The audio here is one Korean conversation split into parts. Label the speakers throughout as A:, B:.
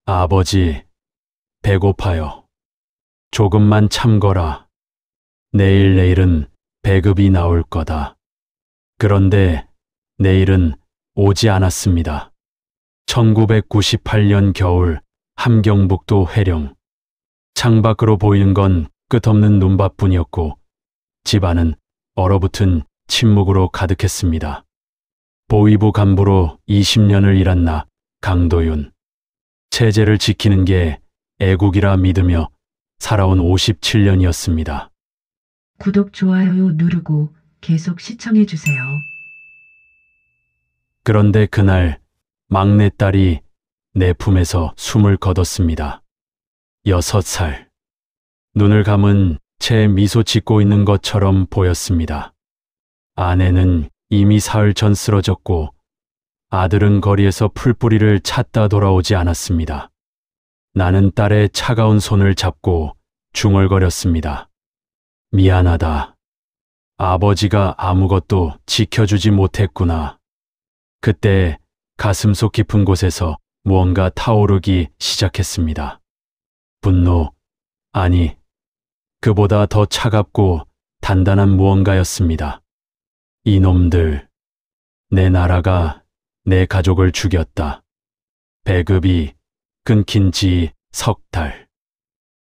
A: 아버지, 배고파요. 조금만 참거라. 내일은 배급이 나올 거다. 그런데 내일은 오지 않았습니다. 1998년 겨울 함경북도 회령. 창밖으로 보이는 건 끝없는 눈밭뿐이었고 집안은 얼어붙은 침묵으로 가득했습니다. 보위부 간부로 20년을 일한 나 강도윤. 체제를 지키는 게 애국이라 믿으며 살아온 57년이었습니다.
B: 구독, 좋아요 누르고 계속 시청해주세요.
A: 그런데 그날 막내딸이 내 품에서 숨을 거뒀습니다. 6살. 눈을 감은 채 미소 짓고 있는 것처럼 보였습니다. 아내는 이미 사흘 전 쓰러졌고 아들은 거리에서 풀뿌리를 찾다 돌아오지 않았습니다. 나는 딸의 차가운 손을 잡고 중얼거렸습니다. 미안하다. 아버지가 아무것도 지켜주지 못했구나. 그때 가슴속 깊은 곳에서 무언가 타오르기 시작했습니다. 분노, 아니, 그보다 더 차갑고 단단한 무언가였습니다. 이놈들, 내 나라가 내 가족을 죽였다. 배급이 끊긴 지 석 달.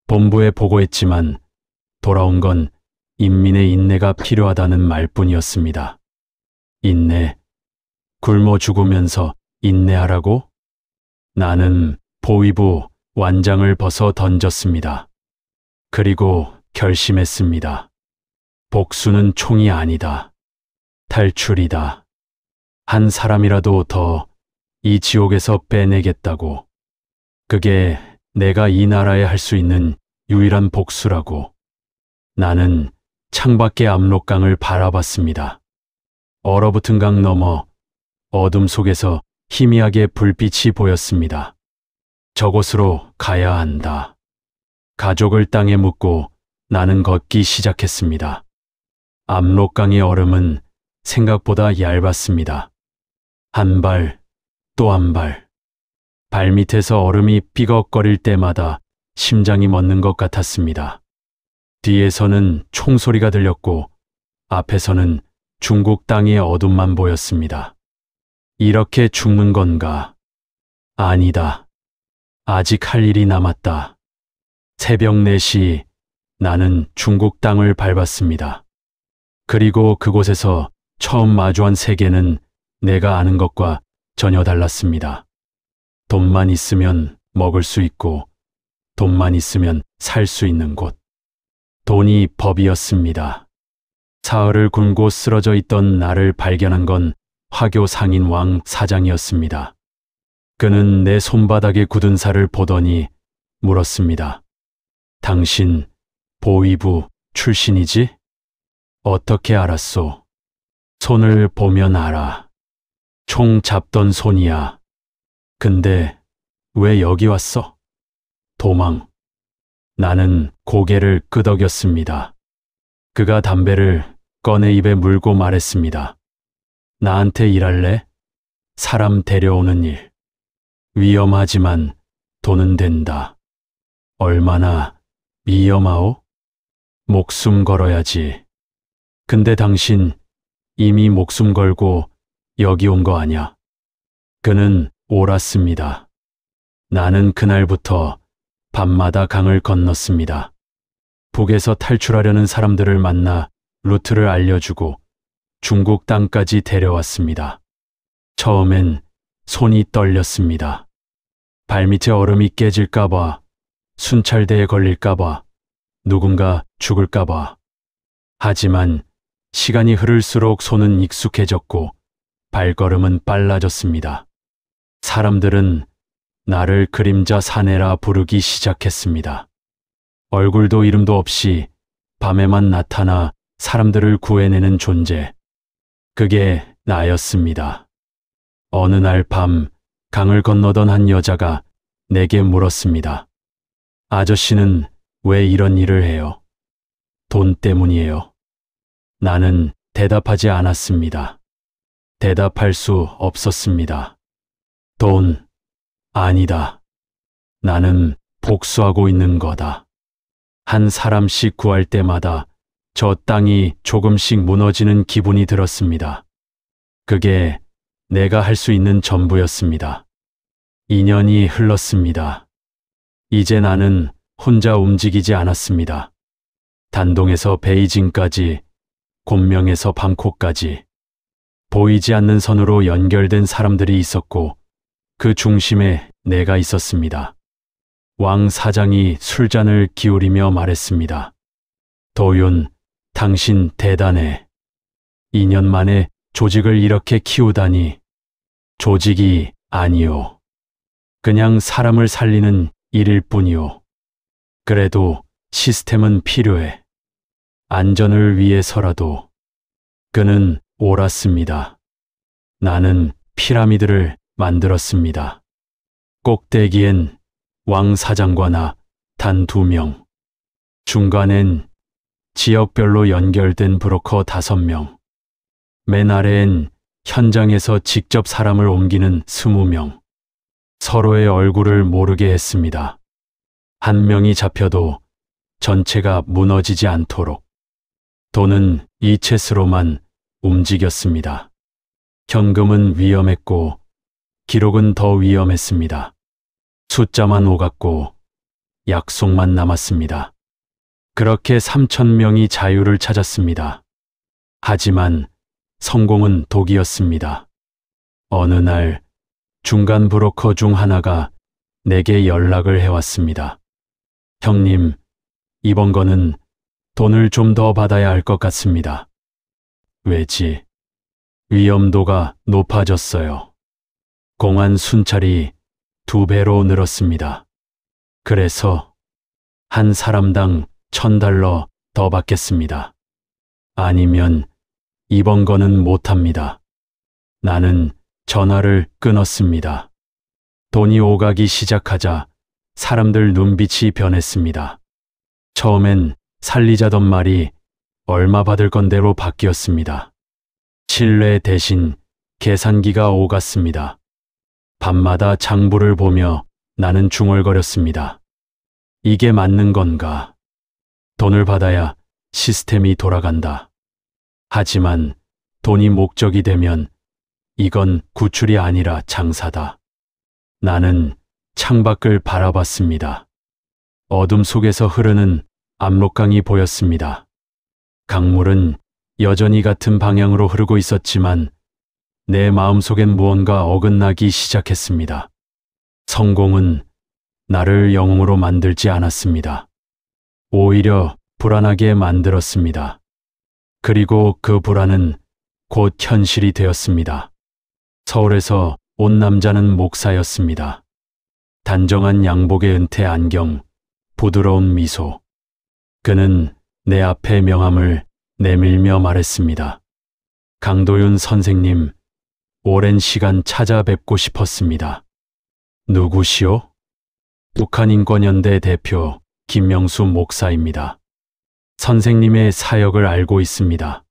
A: 본부에 보고했지만 돌아온 건 인민의 인내가 필요하다는 말뿐이었습니다. 인내, 굶어 죽으면서 인내하라고? 나는 보위부 완장을 벗어 던졌습니다. 그리고 결심했습니다. 복수는 총이 아니다. 탈출이다. 한 사람이라도 더 이 지옥에서 빼내겠다고. 그게 내가 이 나라에 할 수 있는 유일한 복수라고. 나는 창밖의 압록강을 바라봤습니다. 얼어붙은 강 너머 어둠 속에서 희미하게 불빛이 보였습니다. 저곳으로 가야 한다. 가족을 땅에 묻고 나는 걷기 시작했습니다. 압록강의 얼음은 생각보다 얇았습니다. 한 발, 또 한 발. 발밑에서 얼음이 삐걱거릴 때마다 심장이 멎는 것 같았습니다. 뒤에서는 총소리가 들렸고 앞에서는 중국 땅의 어둠만 보였습니다. 이렇게 죽는 건가? 아니다. 아직 할 일이 남았다. 새벽 4시 나는 중국 땅을 밟았습니다. 그리고 그곳에서 처음 마주한 세계는 내가 아는 것과 전혀 달랐습니다. 돈만 있으면 먹을 수 있고 돈만 있으면 살 수 있는 곳. 돈이 법이었습니다. 사흘을 굶고 쓰러져 있던 나를 발견한 건 화교 상인 왕 사장이었습니다. 그는 내 손바닥에 굳은 살을 보더니 물었습니다. 당신 보위부 출신이지? 어떻게 알았소? 손을 보면 알아. 총 잡던 손이야. 근데 왜 여기 왔어? 도망. 나는 고개를 끄덕였습니다. 그가 담배를 꺼내 입에 물고 말했습니다. 나한테 일할래? 사람 데려오는 일. 위험하지만 돈은 된다. 얼마나 위험하오? 목숨 걸어야지. 근데 당신 이미 목숨 걸고 여기 온 거 아냐? 그는 옳았습니다. 나는 그날부터 밤마다 강을 건넜습니다. 북에서 탈출하려는 사람들을 만나 루트를 알려주고 중국 땅까지 데려왔습니다. 처음엔 손이 떨렸습니다. 발밑에 얼음이 깨질까봐, 순찰대에 걸릴까봐, 누군가 죽을까봐. 하지만 시간이 흐를수록 손은 익숙해졌고 발걸음은 빨라졌습니다. 사람들은 나를 그림자 사내라 부르기 시작했습니다. 얼굴도 이름도 없이 밤에만 나타나 사람들을 구해내는 존재. 그게 나였습니다. 어느 날 밤 강을 건너던 한 여자가 내게 물었습니다. 아저씨는 왜 이런 일을 해요? 돈 때문이에요. 나는 대답하지 않았습니다. 대답할 수 없었습니다. 돈, 아니다. 나는 복수하고 있는 거다. 한 사람씩 구할 때마다 저 땅이 조금씩 무너지는 기분이 들었습니다. 그게 내가 할 수 있는 전부였습니다. 2년이 흘렀습니다. 이제 나는 혼자 움직이지 않았습니다. 단동에서 베이징까지, 곤명에서 방콕까지 보이지 않는 선으로 연결된 사람들이 있었고 그 중심에 내가 있었습니다. 왕 사장이 술잔을 기울이며 말했습니다. 도윤, 당신 대단해. 2년 만에 조직을 이렇게 키우다니. 조직이 아니요. 그냥 사람을 살리는 일일 뿐이요. 그래도 시스템은 필요해. 안전을 위해서라도. 그는 옳았습니다. 나는 피라미드를 만들었습니다. 꼭대기엔 왕 사장과 나 단 2명. 중간엔 지역별로 연결된 브로커 5명. 맨 아래엔 현장에서 직접 사람을 옮기는 20명. 서로의 얼굴을 모르게 했습니다. 한 명이 잡혀도 전체가 무너지지 않도록. 돈은 이체스로만 움직였습니다. 현금은 위험했고 기록은 더 위험했습니다. 숫자만 오갔고 약속만 남았습니다. 그렇게 3,000명이 자유를 찾았습니다. 하지만 성공은 독이었습니다. 어느 날 중간 브로커 중 하나가 내게 연락을 해왔습니다. 형님, 이번 거는 돈을 좀 더 받아야 할 것 같습니다. 왜지? 위험도가 높아졌어요. 공안 순찰이 2배로 늘었습니다. 그래서 한 사람당 $1,000 더 받겠습니다. 아니면 이번 거는 못합니다. 나는 전화를 끊었습니다. 돈이 오가기 시작하자 사람들 눈빛이 변했습니다. 처음엔 살리자던 말이 얼마 받을 건데로 바뀌었습니다. 신뢰 대신 계산기가 오갔습니다. 밤마다 장부를 보며 나는 중얼거렸습니다. 이게 맞는 건가? 돈을 받아야 시스템이 돌아간다. 하지만 돈이 목적이 되면 이건 구출이 아니라 장사다. 나는 창밖을 바라봤습니다. 어둠 속에서 흐르는 압록강이 보였습니다. 강물은 여전히 같은 방향으로 흐르고 있었지만 내 마음속엔 무언가 어긋나기 시작했습니다. 성공은 나를 영웅으로 만들지 않았습니다. 오히려 불안하게 만들었습니다. 그리고 그 불안은 곧 현실이 되었습니다. 서울에서 온 남자는 목사였습니다. 단정한 양복의 은퇴 안경, 부드러운 미소. 그는 내 앞에 명함을 내밀며 말했습니다. 강도윤 선생님, 오랜 시간 찾아뵙고 싶었습니다. 누구시오? 북한인권연대 대표 김명수 목사입니다. 선생님의 사역을 알고 있습니다.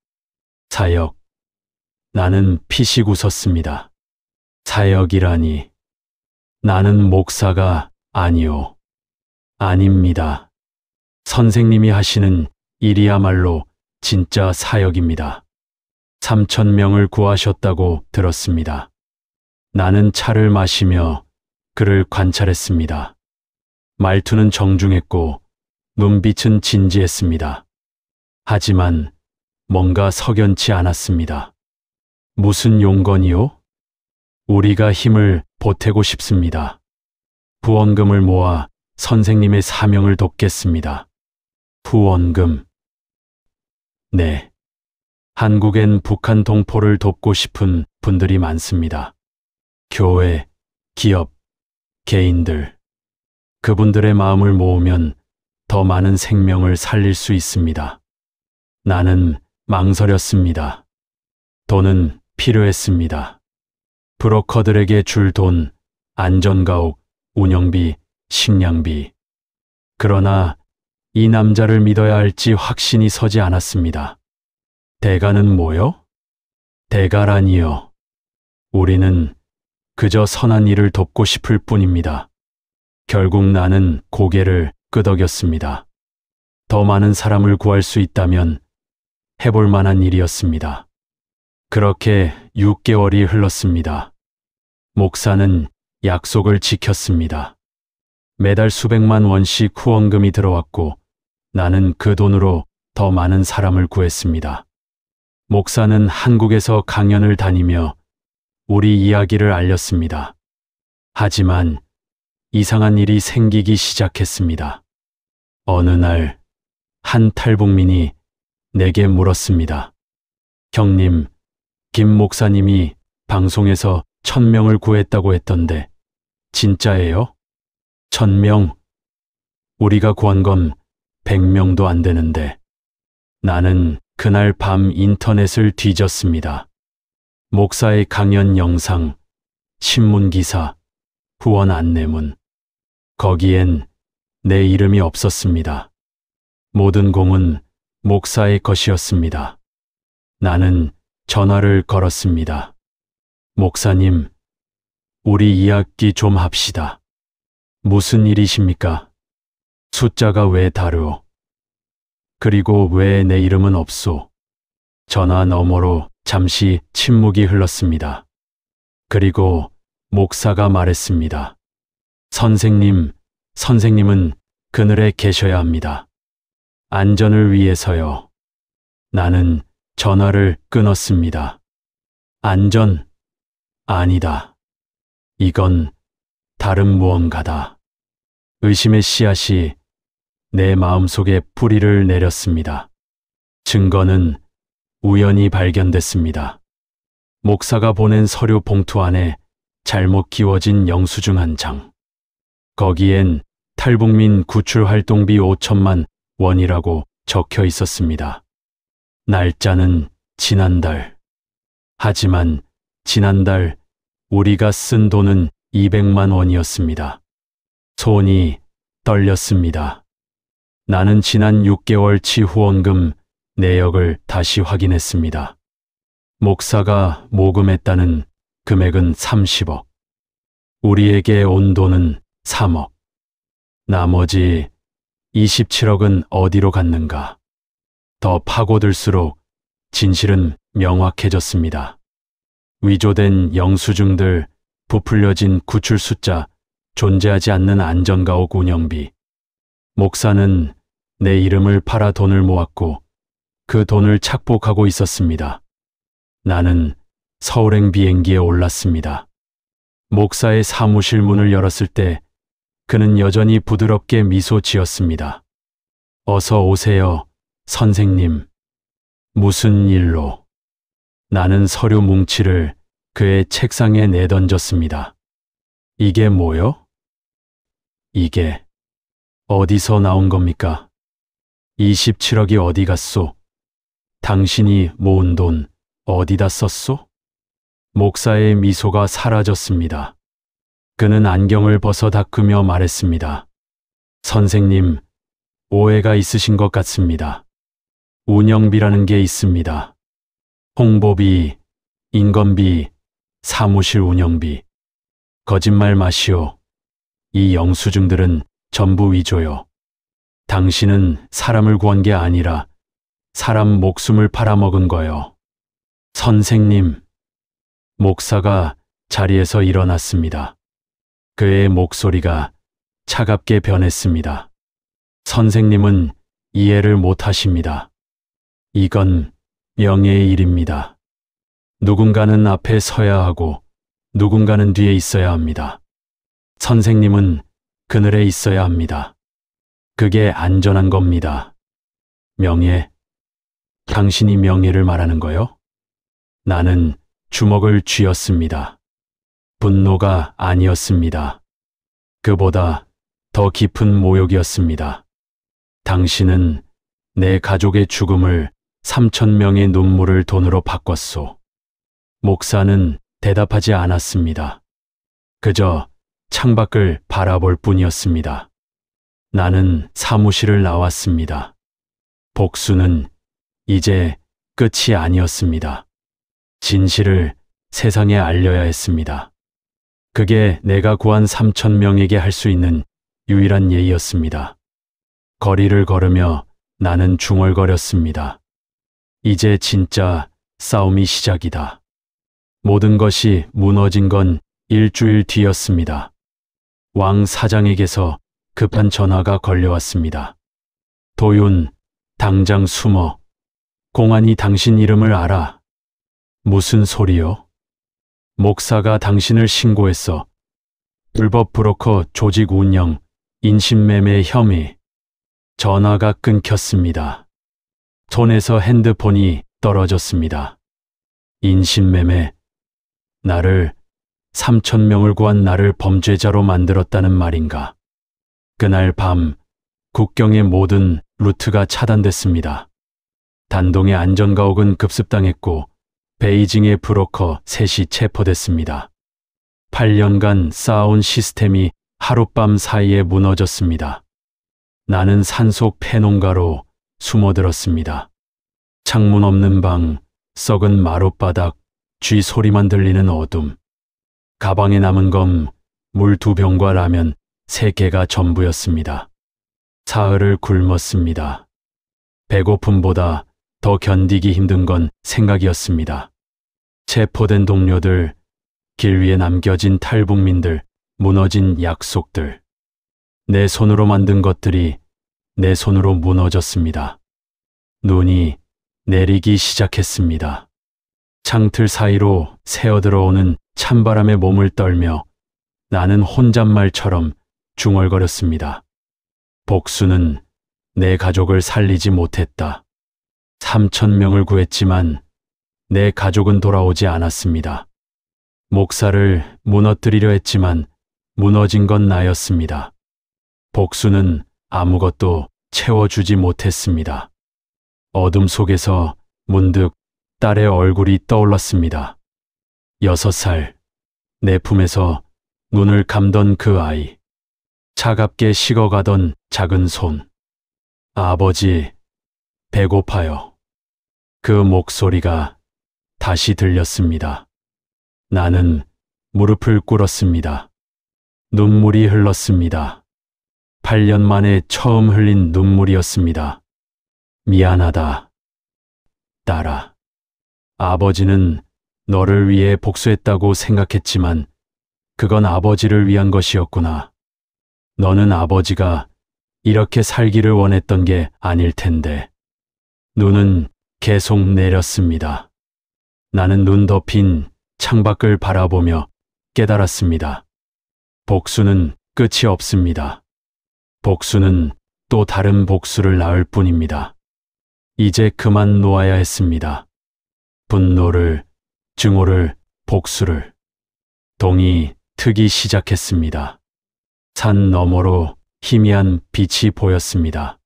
A: 사역. 나는 피식 웃었습니다. 사역이라니. 나는 목사가 아니오. 아닙니다. 선생님이 하시는 일이야말로 진짜 사역입니다. 3,000명을 구하셨다고 들었습니다. 나는 차를 마시며 그를 관찰했습니다. 말투는 정중했고 눈빛은 진지했습니다. 하지만 뭔가 석연치 않았습니다. 무슨 용건이요? 우리가 힘을 보태고 싶습니다. 후원금을 모아 선생님의 사명을 돕겠습니다. 후원금. 네. 한국엔 북한 동포를 돕고 싶은 분들이 많습니다. 교회, 기업, 개인들. 그분들의 마음을 모으면 더 많은 생명을 살릴 수 있습니다. 나는 망설였습니다. 돈은 필요했습니다. 브로커들에게 줄 돈, 안전가옥, 운영비, 식량비. 그러나 이 남자를 믿어야 할지 확신이 서지 않았습니다. 대가는 뭐요? 대가라니요. 우리는 그저 선한 일을 돕고 싶을 뿐입니다. 결국 나는 고개를 끄덕였습니다. 더 많은 사람을 구할 수 있다면 해볼 만한 일이었습니다. 그렇게 6개월이 흘렀습니다. 목사는 약속을 지켰습니다. 매달 수백만 원씩 후원금이 들어왔고 나는 그 돈으로 더 많은 사람을 구했습니다. 목사는 한국에서 강연을 다니며 우리 이야기를 알렸습니다. 하지만 이상한 일이 생기기 시작했습니다. 어느 날 한 탈북민이 내게 물었습니다. 형님, 김 목사님이 방송에서 1000명을 구했다고 했던데 진짜예요? 1000명? 우리가 구한 건 100명도 안 되는데. 나는 그날 밤 인터넷을 뒤졌습니다. 목사의 강연 영상, 신문 기사, 후원 안내문. 거기엔 내 이름이 없었습니다. 모든 공은 목사의 것이었습니다. 나는 전화를 걸었습니다. 목사님, 우리 이야기 좀 합시다. 무슨 일이십니까? 숫자가 왜 다르오? 그리고 왜 내 이름은 없소? 전화 너머로 잠시 침묵이 흘렀습니다. 그리고 목사가 말했습니다. 선생님은 그늘에 계셔야 합니다. 안전을 위해서요. 나는 전화를 끊었습니다. 안전? 아니다. 이건 다른 무언가다. 의심의 씨앗이 내 마음속에 뿌리를 내렸습니다. 증거는 우연히 발견됐습니다. 목사가 보낸 서류 봉투 안에 잘못 끼워진 영수증 한 장. 거기엔 탈북민 구출 활동비 5천만 원이라고 적혀 있었습니다. 날짜는 지난달. 하지만 지난달 우리가 쓴 돈은 200만 원이었습니다. 손이 떨렸습니다. 나는 지난 6개월치 후원금 내역을 다시 확인했습니다. 목사가 모금했다는 금액은 30억. 우리에게 온 돈은 3억. 나머지 27억은 어디로 갔는가? 더 파고들수록 진실은 명확해졌습니다. 위조된 영수증들, 부풀려진 구출 숫자, 존재하지 않는 안전가옥 운영비. 목사는 내 이름을 팔아 돈을 모았고 그 돈을 착복하고 있었습니다. 나는 서울행 비행기에 올랐습니다. 목사의 사무실 문을 열었을 때 그는 여전히 부드럽게 미소 지었습니다. 어서 오세요, 선생님. 무슨 일로? 나는 서류 뭉치를 그의 책상에 내던졌습니다. 이게 뭐요? 이게 어디서 나온 겁니까? 27억이 어디 갔소? 당신이 모은 돈 어디다 썼소? 목사의 미소가 사라졌습니다. 그는 안경을 벗어 닦으며 말했습니다. 선생님, 오해가 있으신 것 같습니다. 운영비라는 게 있습니다. 홍보비, 인건비, 사무실 운영비. 거짓말 마시오. 이 영수증들은 전부 위조요. 당신은 사람을 구한 게 아니라 사람 목숨을 팔아먹은 거요. 선생님. 목사가 자리에서 일어났습니다. 그의 목소리가 차갑게 변했습니다. 선생님은 이해를 못하십니다. 이건 명예의 일입니다. 누군가는 앞에 서야 하고 누군가는 뒤에 있어야 합니다. 선생님은 그늘에 있어야 합니다. 그게 안전한 겁니다. 명예? 당신이 명예를 말하는 거요? 나는 주먹을 쥐었습니다. 분노가 아니었습니다. 그보다 더 깊은 모욕이었습니다. 당신은 내 가족의 죽음을 3,000명의 눈물을 돈으로 바꿨소. 목사는 대답하지 않았습니다. 그저 창밖을 바라볼 뿐이었습니다. 나는 사무실을 나왔습니다. 복수는 이제 끝이 아니었습니다. 진실을 세상에 알려야 했습니다. 그게 내가 구한 3,000명에게 할 수 있는 유일한 예의였습니다. 거리를 걸으며 나는 중얼거렸습니다. 이제 진짜 싸움이 시작이다. 모든 것이 무너진 건 일주일 뒤였습니다. 왕 사장에게서 급한 전화가 걸려왔습니다. 도윤, 당장 숨어. 공안이 당신 이름을 알아. 무슨 소리요? 목사가 당신을 신고했어. 불법 브로커 조직 운영, 인신매매 혐의. 전화가 끊겼습니다. 손에서 핸드폰이 떨어졌습니다. 인신매매. 나를 3,000명을 구한 나를 범죄자로 만들었다는 말인가. 그날 밤 국경의 모든 루트가 차단됐습니다. 단동의 안전가옥은 급습당했고 베이징의 브로커 셋이 체포됐습니다. 8년간 쌓아온 시스템이 하룻밤 사이에 무너졌습니다. 나는 산속 폐농가로 숨어들었습니다. 창문 없는 방, 썩은 마룻바닥, 쥐 소리만 들리는 어둠. 가방에 남은 건 물 2병과 라면 3개가 전부였습니다. 사흘을 굶었습니다. 배고픔보다 더 견디기 힘든 건 생각이었습니다. 체포된 동료들, 길 위에 남겨진 탈북민들, 무너진 약속들. 내 손으로 만든 것들이 내 손으로 무너졌습니다. 눈이 내리기 시작했습니다. 창틀 사이로 새어들어오는 찬바람에 몸을 떨며 나는 혼잣말처럼 중얼거렸습니다. 복수는 내 가족을 살리지 못했다. 3,000명을 구했지만 내 가족은 돌아오지 않았습니다. 목사를 무너뜨리려 했지만 무너진 건 나였습니다. 복수는 아무것도 채워주지 못했습니다. 어둠 속에서 문득 딸의 얼굴이 떠올랐습니다. 6살, 내 품에서 눈을 감던 그 아이. 차갑게 식어가던 작은 손. 아버지, 배고파요. 그 목소리가 다시 들렸습니다. 나는 무릎을 꿇었습니다. 눈물이 흘렀습니다. 8년 만에 처음 흘린 눈물이었습니다. 미안하다, 딸아. 아버지는 너를 위해 복수했다고 생각했지만 그건 아버지를 위한 것이었구나. 너는 아버지가 이렇게 살기를 원했던 게 아닐 텐데. 눈은 계속 내렸습니다. 나는 눈 덮인 창밖을 바라보며 깨달았습니다. 복수는 끝이 없습니다. 복수는 또 다른 복수를 낳을 뿐입니다. 이제 그만 놓아야 했습니다. 분노를, 증오를, 복수를. 동이 트기 시작했습니다. 산 너머로 희미한 빛이 보였습니다.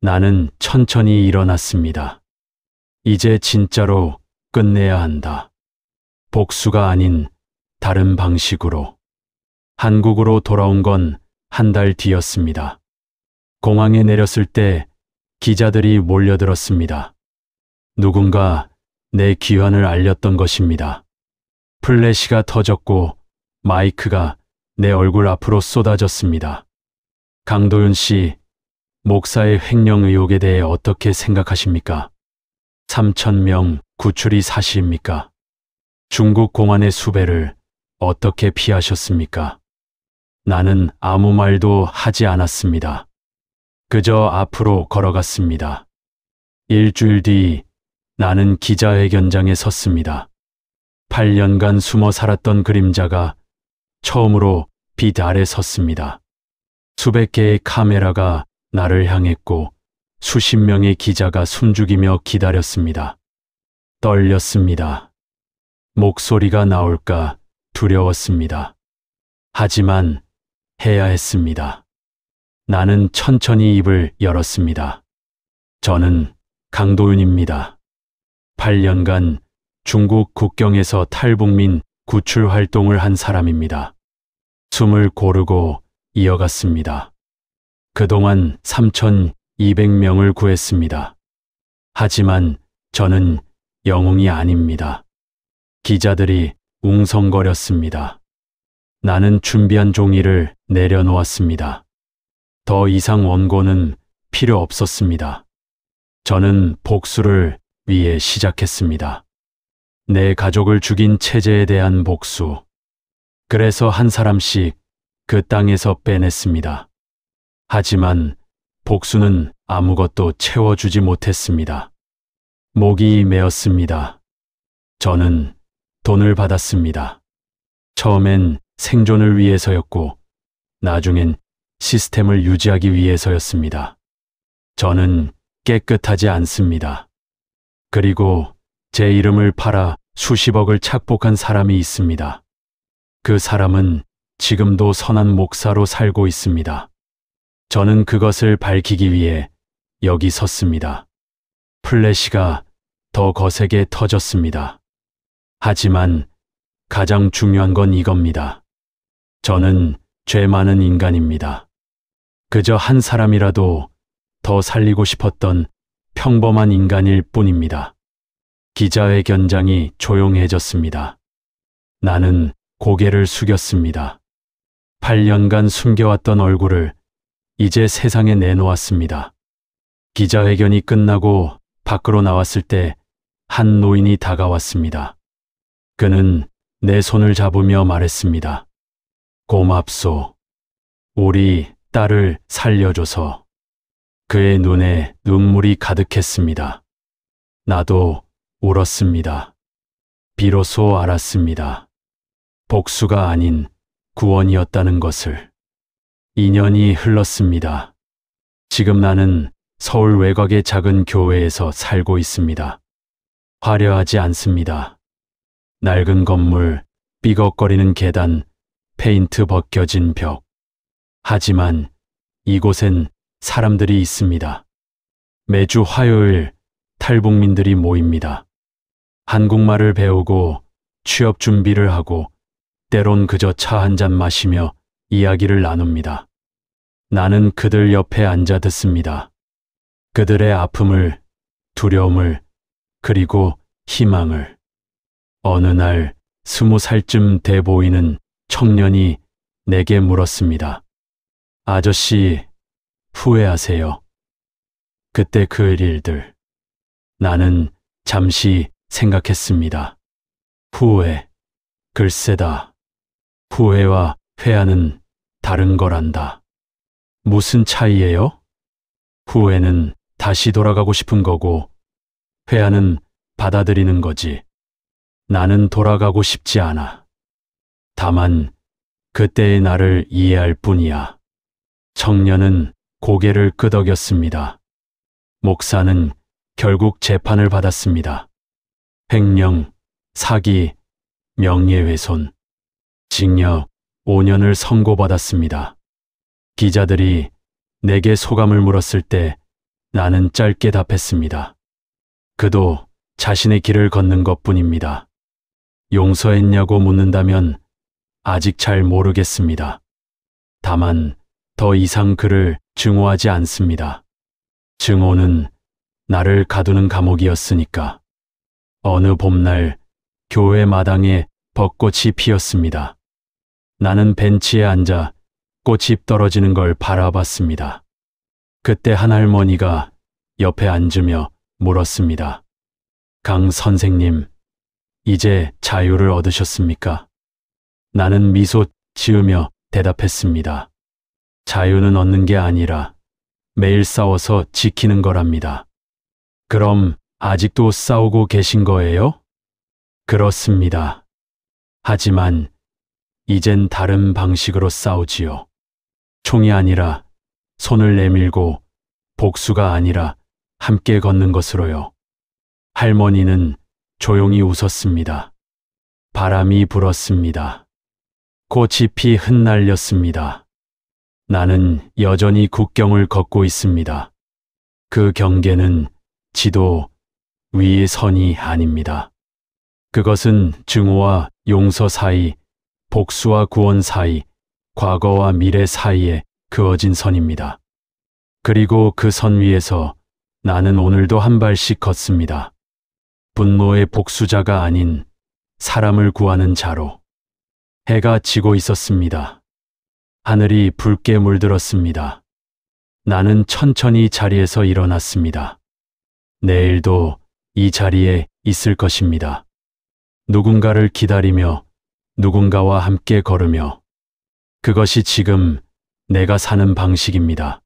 A: 나는 천천히 일어났습니다. 이제 진짜로 끝내야 한다. 복수가 아닌 다른 방식으로. 한국으로 돌아온 건 한 달 뒤였습니다. 공항에 내렸을 때 기자들이 몰려들었습니다. 누군가 내 귀환을 알렸던 것입니다. 플래시가 터졌고 마이크가 내 얼굴 앞으로 쏟아졌습니다. 강도윤 씨, 목사의 횡령 의혹에 대해 어떻게 생각하십니까? 3,000명 구출이 사실입니까? 중국 공안의 수배를 어떻게 피하셨습니까? 나는 아무 말도 하지 않았습니다. 그저 앞으로 걸어갔습니다. 일주일 뒤 나는 기자회견장에 섰습니다. 8년간 숨어 살았던 그림자가 처음으로 빛 아래 섰습니다. 수백 개의 카메라가 나를 향했고 수십 명의 기자가 숨죽이며 기다렸습니다. 떨렸습니다. 목소리가 나올까 두려웠습니다. 하지만 해야 했습니다. 나는 천천히 입을 열었습니다. 저는 강도윤입니다. 8년간 중국 국경에서 탈북민 구출 활동을 한 사람입니다. 숨을 고르고 이어갔습니다. 그동안 3,200명을 구했습니다. 하지만 저는 영웅이 아닙니다. 기자들이 웅성거렸습니다. 나는 준비한 종이를 내려놓았습니다. 더 이상 원고는 필요 없었습니다. 저는 복수를 위해 시작했습니다. 내 가족을 죽인 체제에 대한 복수. 그래서 한 사람씩 그 땅에서 빼냈습니다. 하지만 복수는 아무것도 채워주지 못했습니다. 목이 메었습니다. 저는 돈을 받았습니다. 처음엔 생존을 위해서였고, 나중엔 시스템을 유지하기 위해서였습니다. 저는 깨끗하지 않습니다. 그리고 제 이름을 팔아 수십억을 착복한 사람이 있습니다. 그 사람은 지금도 선한 목사로 살고 있습니다. 저는 그것을 밝히기 위해 여기 섰습니다. 플래시가 더 거세게 터졌습니다. 하지만 가장 중요한 건 이겁니다. 저는 죄 많은 인간입니다. 그저 한 사람이라도 더 살리고 싶었던 평범한 인간일 뿐입니다. 기자회견장이 조용해졌습니다. 나는 고개를 숙였습니다. 8년간 숨겨왔던 얼굴을 이제 세상에 내놓았습니다. 기자회견이 끝나고 밖으로 나왔을 때 한 노인이 다가왔습니다. 그는 내 손을 잡으며 말했습니다. 고맙소. 우리 딸을 살려줘서. 그의 눈에 눈물이 가득했습니다. 나도 울었습니다. 비로소 알았습니다. 복수가 아닌 구원이었다는 것을. 2년이 흘렀습니다. 지금 나는 서울 외곽의 작은 교회에서 살고 있습니다. 화려하지 않습니다. 낡은 건물, 삐걱거리는 계단, 페인트 벗겨진 벽. 하지만 이곳엔 사람들이 있습니다. 매주 화요일 탈북민들이 모입니다. 한국말을 배우고 취업 준비를 하고 때론 그저 차 한 잔 마시며 이야기를 나눕니다. 나는 그들 옆에 앉아 듣습니다. 그들의 아픔을, 두려움을, 그리고 희망을. 어느 날 20살쯤 돼 보이는 청년이 내게 물었습니다. 아저씨, 후회하세요? 그때 그 일들. 나는 잠시 생각했습니다. 후회. 글쎄다. 후회와 회한은 다른 거란다. 무슨 차이예요? 후회는 다시 돌아가고 싶은 거고, 회한은 받아들이는 거지. 나는 돌아가고 싶지 않아. 다만 그때의 나를 이해할 뿐이야. 청년은 고개를 끄덕였습니다. 목사는 결국 재판을 받았습니다. 횡령, 사기, 명예훼손, 징역 5년을 선고받았습니다. 기자들이 내게 소감을 물었을 때 나는 짧게 답했습니다. 그도 자신의 길을 걷는 것뿐입니다. 용서했냐고 묻는다면 아직 잘 모르겠습니다. 다만 더 이상 그를 증오하지 않습니다. 증오는 나를 가두는 감옥이었으니까. 어느 봄날 교회 마당에 벚꽃이 피었습니다. 나는 벤치에 앉아 꽃이 떨어지는 걸 바라봤습니다. 그때 한 할머니가 옆에 앉으며 물었습니다. 강 선생님, 이제 자유를 얻으셨습니까? 나는 미소 지으며 대답했습니다. 자유는 얻는 게 아니라 매일 싸워서 지키는 거랍니다. 그럼 아직도 싸우고 계신 거예요? 그렇습니다. 하지만 이젠 다른 방식으로 싸우지요. 총이 아니라 손을 내밀고, 복수가 아니라 함께 걷는 것으로요. 할머니는 조용히 웃었습니다. 바람이 불었습니다. 꽃잎이 흩날렸습니다. 나는 여전히 국경을 걷고 있습니다. 그 경계는 지도 위의 선이 아닙니다. 그것은 증오와 용서 사이, 복수와 구원 사이, 과거와 미래 사이에 그어진 선입니다. 그리고 그 선 위에서 나는 오늘도 한 발씩 걷습니다. 분노의 복수자가 아닌 사람을 구하는 자로. 해가 지고 있었습니다. 하늘이 붉게 물들었습니다. 나는 천천히 자리에서 일어났습니다. 내일도 이 자리에 있을 것입니다. 누군가를 기다리며 누군가와 함께 걸으며 그것이 지금 내가 사는 방식입니다.